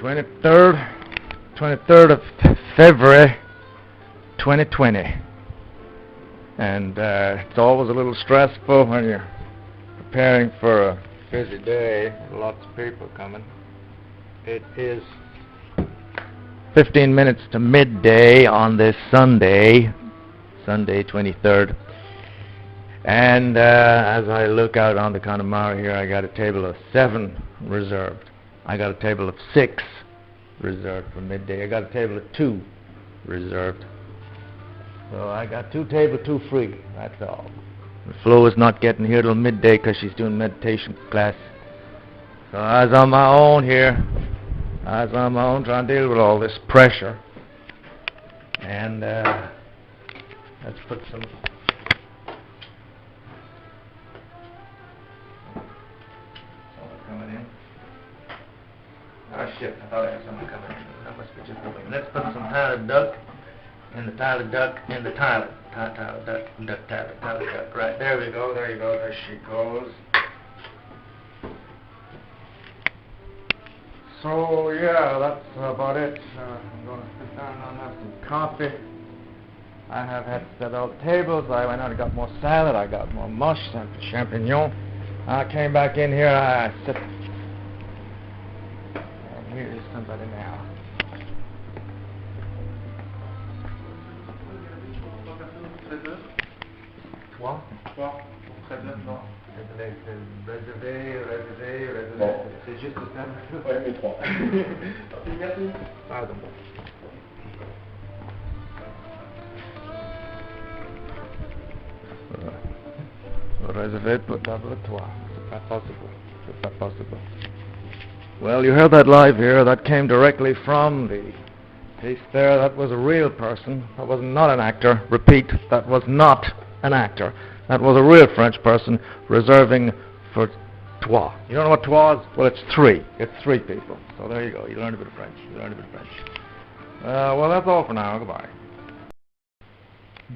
23rd of February 2020. And it's always a little stressful when you're preparing for a busy day, lots of people coming. It is 15 minutes to midday on this Sunday 23rd. And as I look out on the Connemara here, I got a table of 7 reserved. I got a table of 6 reserved for midday. I got a table of 2 reserved. So I got 2 tables, 2 free, that's all. Flo is not getting here till midday because she's doing meditation class. So I was on my own here. I was on my own trying to deal with all this pressure. And let's put some... Someone coming in. Oh shit, I thought I had someone coming in. That must be just going. Let's put some Tyler Duck in the Tyler Duck in the Tyler. Tyler Duck. Right, there we go, there you go, there she goes. So yeah, that's about it. I'm going to sit down and have some coffee. I have had to set all the tables. I went out and got more salad. I got more mush, some champignon. I came back in here. I sit. And here is somebody now. What? Réservé. C'est juste ça. Ouais, mais 3. Merci. Pardon. Réservé pour table 3. C'est pas possible. Well, you heard that live here. That came directly from the piece there. That was a real person. That was not an actor. Repeat, that was not an actor. That was a real French person reserving for trois. You don't know what trois is? Well, it's 3. It's 3 people. So there you go. You learned a bit of French. Well, that's all for now. Goodbye.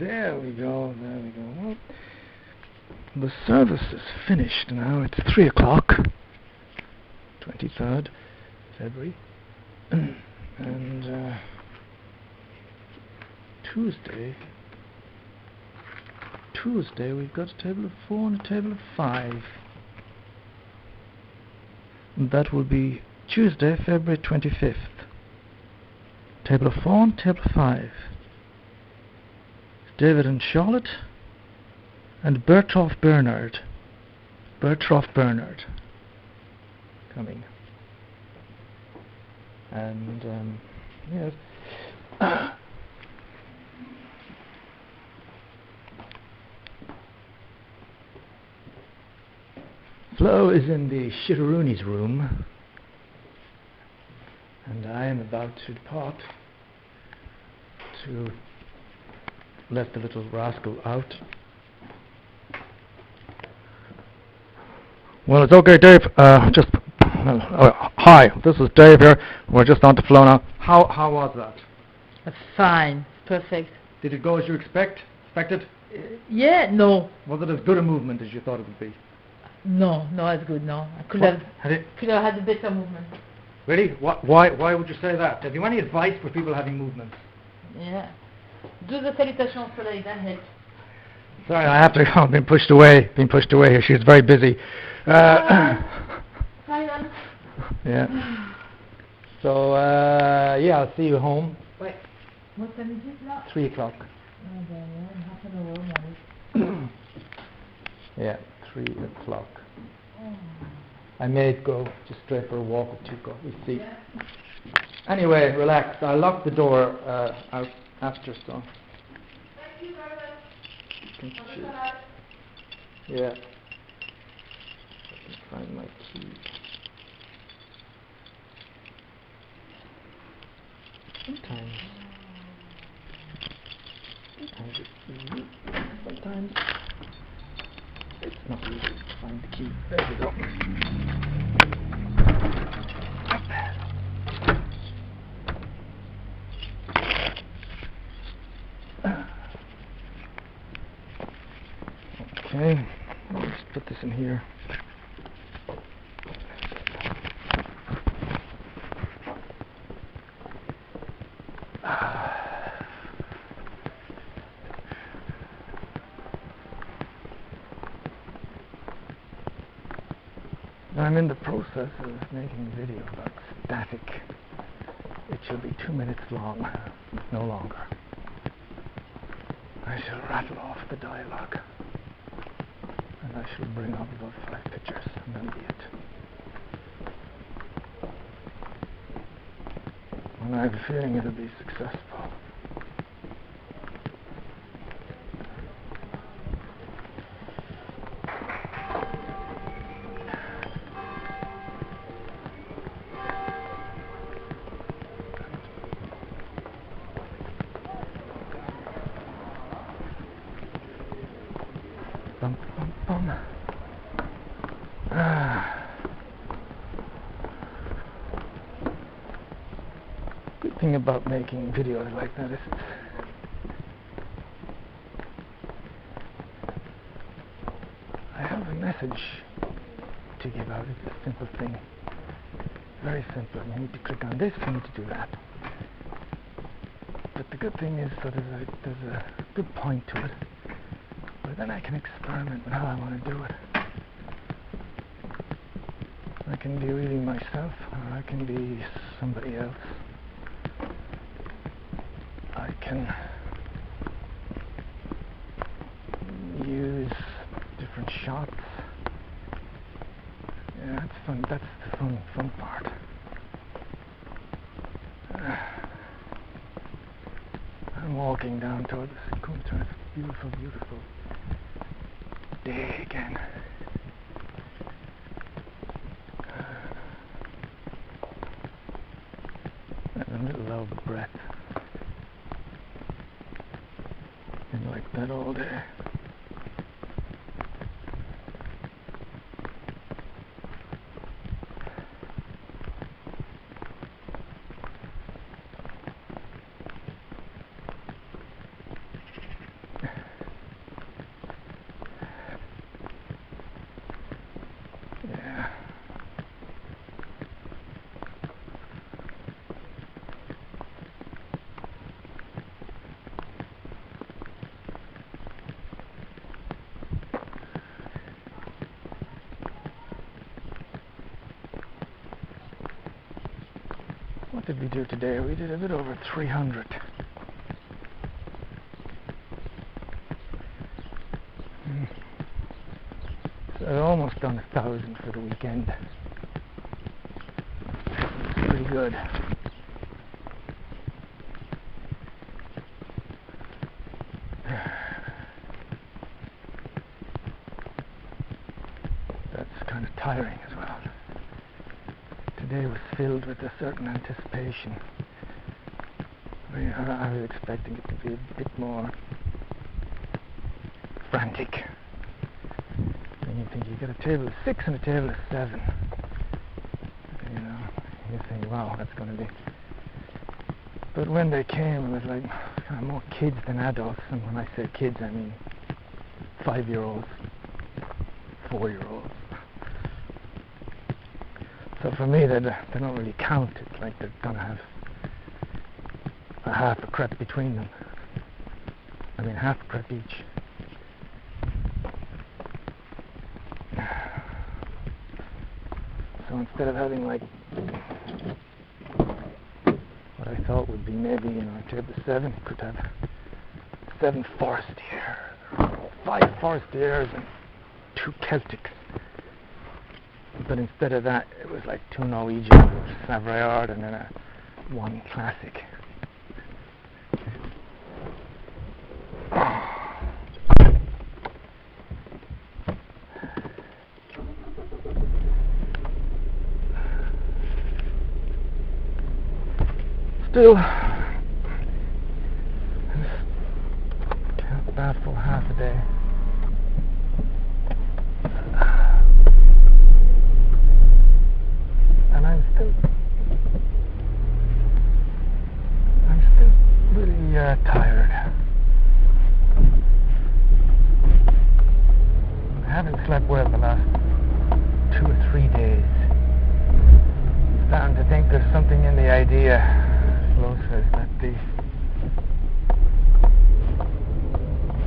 There we go. Well, the service is finished now. It's 3 o'clock. 23rd February. And Tuesday we've got a table of 4 and a table of 5. And that will be Tuesday, February 25th. Table of 4 and table of 5. David and Charlotte and Bertolf Bernard coming. And yes. Flo is in the Shitteroonie's room, and I am about to depart to let the little rascal out. Well, it's okay, Dave. Hi, this is Dave here. We're just on to Flo now. How was that? Fine, perfect. Did it go as you expected? Yeah, no. Was it as good a movement as you thought it would be? No, as good, no. I could have had a better movement. Really? Why would you say that? Have you any advice for people having movements? Yeah. Do the salutation au soleil, that helps. Sorry, I have to go. I've been pushed away here. She's very busy. Silence. Yeah. So, I'll see you home. Wait. What time is it now? 3 o'clock. Half an hour. Yeah, 3 o'clock. I may go just straight for a walk or 2. We'll see. Yeah. Anyway, relax. I'll lock the door out after, so. Thank you very much. Yeah. I can find my key. Sometimes it's easy. Sometimes it's not easy to find the key. There we go. Okay, let's put this in here. I'm in the process of making a video about static. It shall be 2 minutes long, no longer. I shall rattle off the dialogue, and I shall bring up about 5 pictures, and that'll be it. And I have a feeling it'll be successful. Bum, bum, bum. Good thing about making videos like that is I have a message to give out. It's a simple thing. Very simple. You need to click on this, you need to do that. But the good thing is that there's a good point to it. But then I can experiment with how I want to do it. I can be really myself, or I can be somebody else. I can use different shots. Yeah, it's fun. That's the fun part. I'm walking down toward the Sekunter. It's beautiful, beautiful day again. And a little loud breath. Been like that all day. What did we do today? We did a bit over 300. So I've almost done 1,000 for the weekend. It's pretty good. That's kind of tiring as well. Today was filled with a certain anticipation. I was expecting it to be a bit more frantic. And you think you get a table of 6 and a table of 7. You know, you think, wow, that's going to be. But when they came, it was like kind of more kids than adults. And when I say kids, I mean 5-year-olds, 4-year-olds. So for me, they don't really count. It's like they're going to have a half a crepe between them. I mean, half a crepe each. So instead of having like what I thought would be maybe, a table of 7, you could have 7 Forestiers, 5 Forestiers and 2 Celtics. But instead of that, it was like 2 Norwegian, Savoyard, and then 1 classic. Still, about for half a day. And I'm still really tired. I haven't slept well the last 2 or 3 days. Starting to think there's something in the idea, Flo says, that the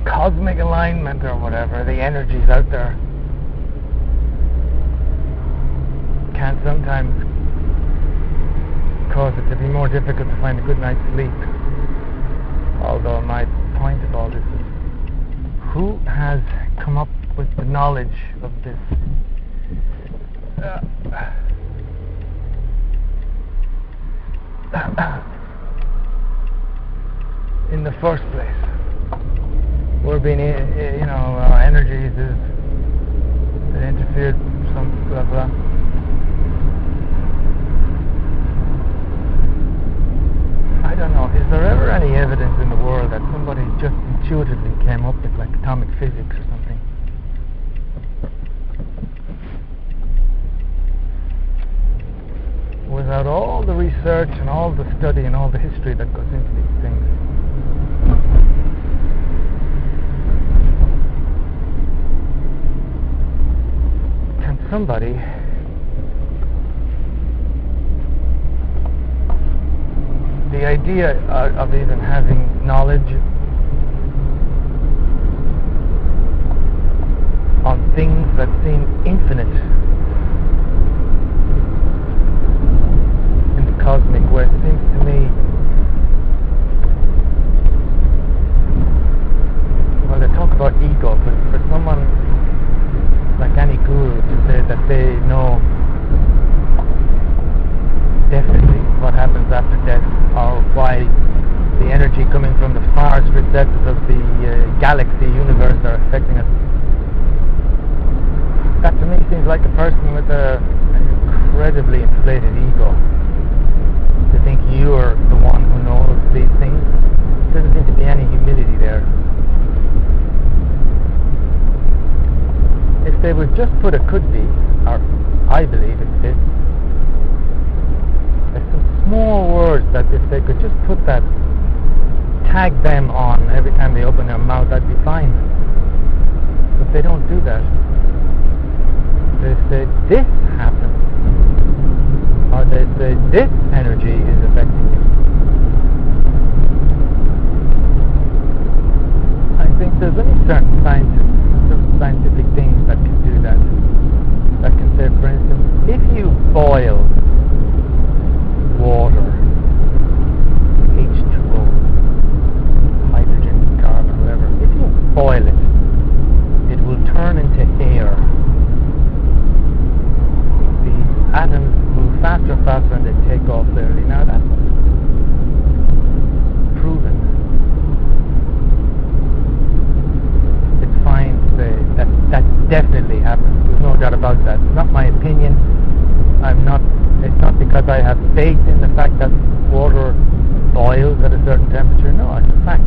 cosmic alignment or whatever, the energies out there sometimes cause it to be more difficult to find a good night's sleep. Although my point of all this is, who has come up with the knowledge of this in the first place? We're being, our energies is that interfered, some blah blah. I don't know, is there ever any evidence in the world that somebody just intuitively came up with like atomic physics or something? Without all the research and all the study and all the history that goes into these things. Can somebody the idea of even having knowledge on things that seem infinite in the cosmic way seems to me, well, they talk about ego, but for someone like any guru to say that they know definitely what happens after death, or why the energy coming from the farthest recesses of the galaxy universe are affecting us. That to me seems like a person with an incredibly inflated ego. To think you're the one who knows these things. There doesn't seem to be any humility there. If they would just put a could be, or I believe it's this, some small words that if they could just put that, tag them on every time they open their mouth, that'd be fine. But they don't do that. They say this happens, or they say this energy is affecting you. I think there's only certain scientific things that can do that. That can say, for instance, if you boil water, H2O, hydrogen, carbon, whatever, if you boil it, it will turn into air. The atoms move faster and faster and they take off clearly. Now that's proven. It's fine to say that definitely happens. There's no doubt about that. It's not my opinion. It's not because I have faith in the fact that water boils at a certain temperature. No, it's a fact.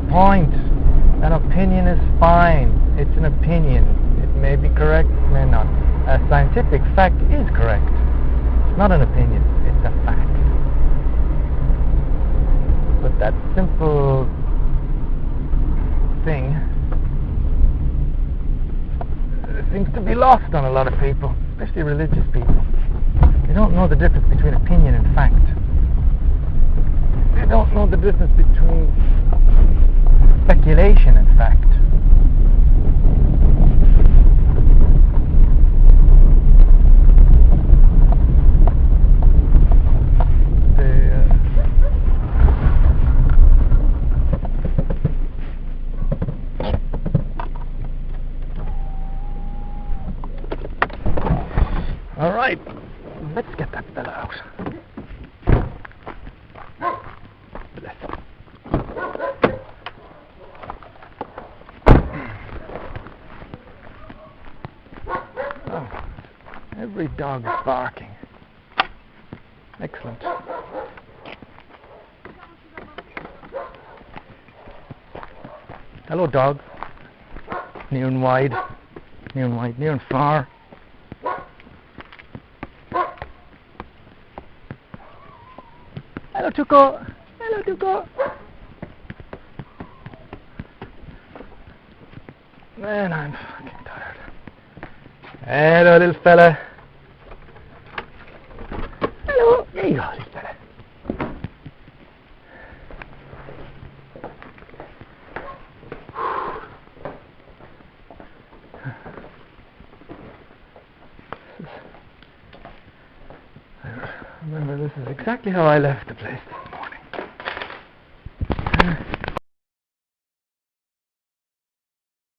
Point. An opinion is fine. It's an opinion. It may be correct, it may not. A scientific fact is correct. It's not an opinion, it's a fact. But that simple thing seems to be lost on a lot of people, especially religious people. They don't know the difference between opinion and fact. They don't know the difference between speculation and fact. All right, let's get that fella out. Bless him. Oh, every dog is barking. Excellent. Hello, dog. Near and wide, near and wide, near and far. Hello, Tuco. Hello, Tuco. Man, I'm fucking tired. Hello, little fella. Hello. There you go, little fella. I remember this is exactly how I left the place this morning.